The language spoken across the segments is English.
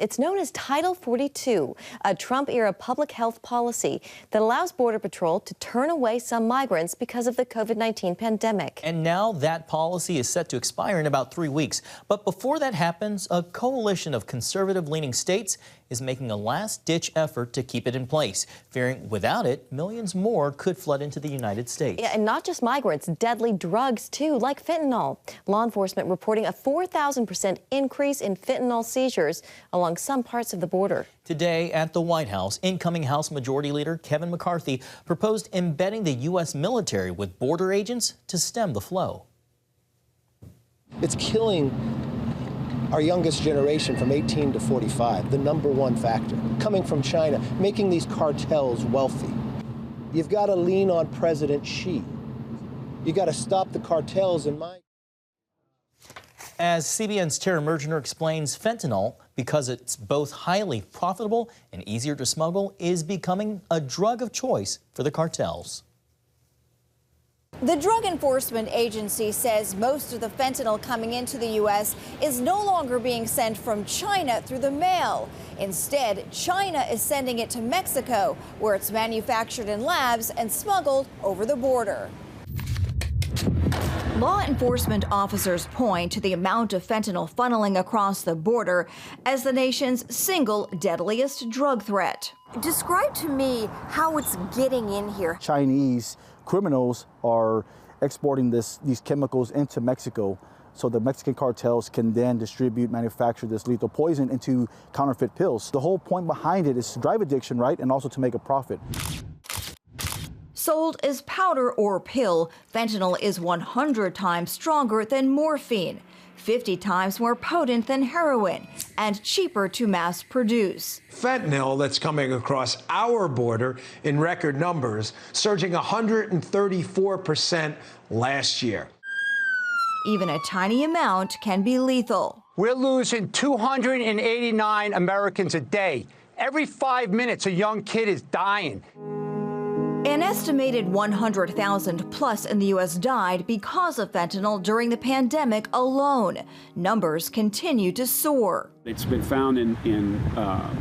It's known as Title 42, a Trump-era public health policy that allows Border Patrol to turn away some migrants because of the COVID-19 pandemic. And now that policy is set to expire in about 3 weeks. But before that happens, a coalition of conservative-leaning states is making a last-ditch effort to keep it in place, fearing without it, millions more could flood into the United States. Yeah, and not just migrants, deadly drugs, too, like fentanyl. Law enforcement reporting a 4,000% increase in fentanyl seizures along some parts of the border. Today at the White House, incoming House Majority Leader Kevin McCarthy proposed embedding the U.S. military with border agents to stem the flow. It's killing our youngest generation from 18 to 45, the #1 factor, coming from China, making these cartels wealthy. You've got to lean on President Xi. You got to stop the cartels in my... As CBN's Tara Mergener explains, fentanyl, because it's both highly profitable and easier to smuggle, is becoming a drug of choice for the cartels. The Drug Enforcement Agency says most of the fentanyl coming into the U.S. is no longer being sent from China through the mail. Instead, China is sending it to Mexico, where it's manufactured in labs and smuggled over the border. Law enforcement officers point to the amount of fentanyl funneling across the border as the nation's single deadliest drug threat. Describe to me how it's getting in here. Chinese criminals are exporting these chemicals into Mexico, so the Mexican cartels can then distribute, manufacture this lethal poison into counterfeit pills. The whole point behind it is to drive addiction, right, and also to make a profit. Sold as powder or pill, fentanyl is 100 times stronger than morphine, 50 times more potent than heroin, and cheaper to mass produce. Fentanyl that's coming across our border in record numbers, surging 134% last year. Even a tiny amount can be lethal. We're losing 289 Americans a day. Every 5 minutes, a young kid is dying. An estimated 100,000 plus in the U.S. died because of fentanyl during the pandemic alone. Numbers continue to soar. It's been found in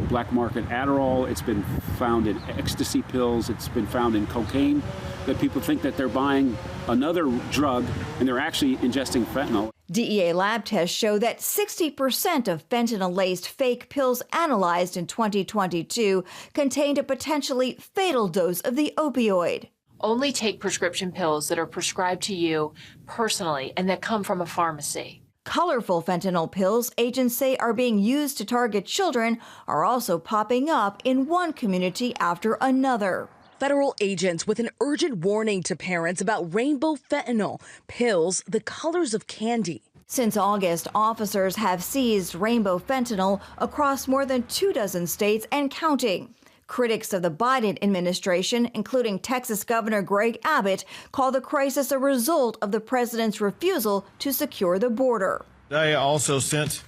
black market Adderall. It's been found in ecstasy pills. It's been found in cocaine, that people think that they're buying another drug and they're actually ingesting fentanyl. DEA lab tests show that 60% of fentanyl-laced fake pills analyzed in 2022 contained a potentially fatal dose of the opioid. Only take prescription pills that are prescribed to you personally and that come from a pharmacy. Colorful fentanyl pills agents say are being used to target children are also popping up in one community after another. Federal agents with an urgent warning to parents about rainbow fentanyl, pills the colors of candy. Since August, officers have seized rainbow fentanyl across more than 24 states and counting. Critics of the Biden administration, including Texas Governor Greg Abbott, call the crisis a result of the president's refusal to secure the border. They also sent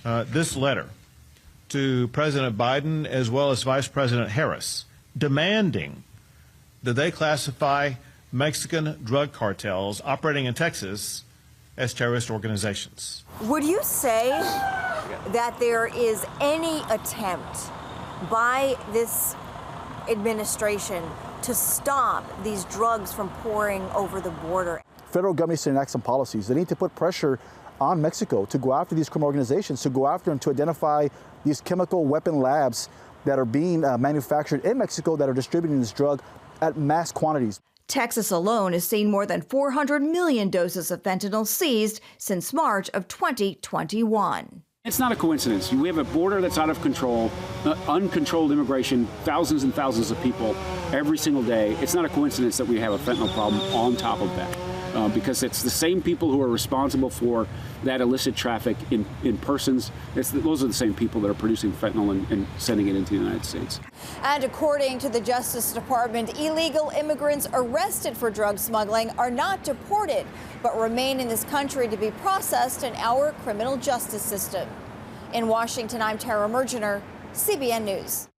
this letter to President Biden as well as Vice President Harris, demanding that they classify Mexican drug cartels operating in Texas as terrorist organizations. Would you say that there is any attempt by this administration to stop these drugs from pouring over the border? Federal government needs to enact some policies. They need to put pressure on Mexico to go after these criminal organizations, to go after and to identify these chemical weapon labs that are being manufactured in Mexico that are distributing this drug at mass quantities. Texas alone has seen more than 400 million doses of fentanyl seized since March of 2021. It's not a coincidence. We have a border that's out of control, uncontrolled immigration, thousands and thousands of people every single day. It's not a coincidence that we have a fentanyl problem on top of that. Because it's the same people who are responsible for that illicit traffic in persons. Those are the same people that are producing fentanyl and sending it into the United States. And according to the Justice Department, illegal immigrants arrested for drug smuggling are not deported, but remain in this country to be processed in our criminal justice system. In Washington, I'm Tara Mergener, CBN News.